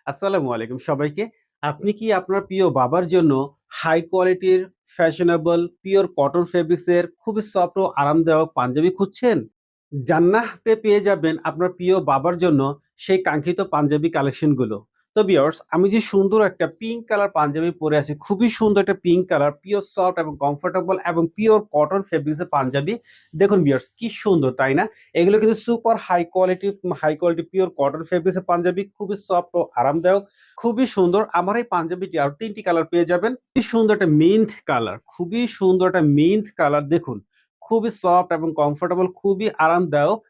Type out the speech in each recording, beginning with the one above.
আসসালামু আলাইকুম সবাইকে। আপনি কি আপনার প্রিয় বাবার জন্য হাই কোয়ালিটির ফ্যাশনেবল পিওর কটন ফেব্রিক্স এর খুবই সফট ও আরামদায়ক পাঞ্জাবি খুঁজছেন? জান্নাহতে পেয়ে যাবেন আপনার প্রিয় বাবার জন্য সেই কাঙ্ক্ষিত পাঞ্জাবি কালেকশন গুলো। তো ভিউয়ার্স, আমি যে সুন্দর একটা পিঙ্ক কালার পাঞ্জাবি পরে আছি, খুবই সুন্দর একটা পিঙ্ক কালার, পিওর সফট এবং কমফোর্টেবল এবং পিওর কটন ফেব্রিক্স এর পাঞ্জাবি। দেখুন ভিউয়ার্স, কি সুন্দর তাই না? এগুলো কিন্তু super high quality pure cotton fabrics এর পাঞ্জাবি, খুবই সফট ও আরামদায়ক, খুবই সুন্দর। আমার এই পাঞ্জাবিটি আর ৩টি কালার পেয়ে যাবেন। কি সুন্দর একটা মিন্ট কালার, খুবই সুন্দর একটা মিন্ট কালার দেখুন। খুবই সফট এবং কমফোর্টেবল, খুবই আরামদায়ক।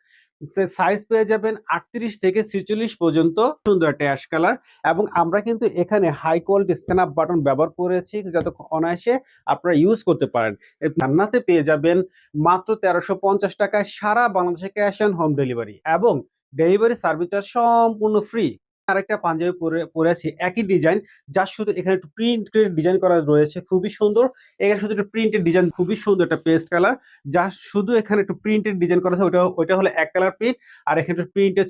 সাইজ পেয়ে যাবেন ৩৮ থেকে ৪৬ পর্যন্ত। সুন্দর একটা অ্যাশ কালার এবং আমরা কিন্তু এখানে হাই কোয়ালিটি স্ন্যাপ বাটন ব্যবহার করেছি যাতে অনায়াসে আপনারা ইউজ করতে পারেন। জান্নাতে পেয়ে যাবেন মাত্র ১৩৫০ টাকায় সারা বাংলাদেশে ক্যাশ অন হোম ডেলিভারি এবং ডেলিভারি সার্ভিস চার্জ সম্পূর্ণ ফ্রি। আরেকটা পাঞ্জাবি পরে আছি একই ডিজাইন, যার শুধু এখানে একটু প্রিন্টেড ডিজাইন করা রয়েছে, খুবই সুন্দর। এখানে শুধু একটা প্রিন্টেড ডিজাইন, খুবই সুন্দর একটা পেস্ট কালার, যা শুধু এখানে একটু প্রিন্টেড ডিজাইন করা আছে। ওইটা হলো এক কালার প্রিন্ট, আর এখানে একটু প্রিন্টের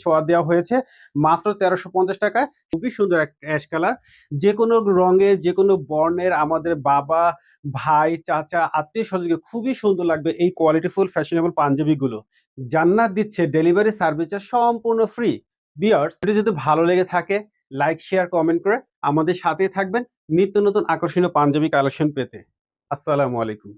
ছোঁয়া দেওয়া হয়েছে মাত্র ১৩৫০ টাকায়। খুবই সুন্দর এক অ্যাশ কালার, যে কোনো রঙের, যে কোনো বর্ণের আমাদের বাবা, ভাই, চাচা, আত্মীয় স্বজনকে খুবই সুন্দর লাগবে এই কোয়ালিটিফুল ফ্যাশনেবল পাঞ্জাবিগুলো। জান্নাত দিচ্ছে ডেলিভারি সার্ভিস সম্পূর্ণ ফ্রি। ভিউয়ার্স, ভিডিও যদি ভালো লেগে থাকে লাইক, শেয়ার, কমেন্ট করে আমাদের সাথেই থাকবেন নিত্য নতুন আকর্ষণীয় পাঞ্জাবি কালেকশন পেতে। আসসালামু আলাইকুম।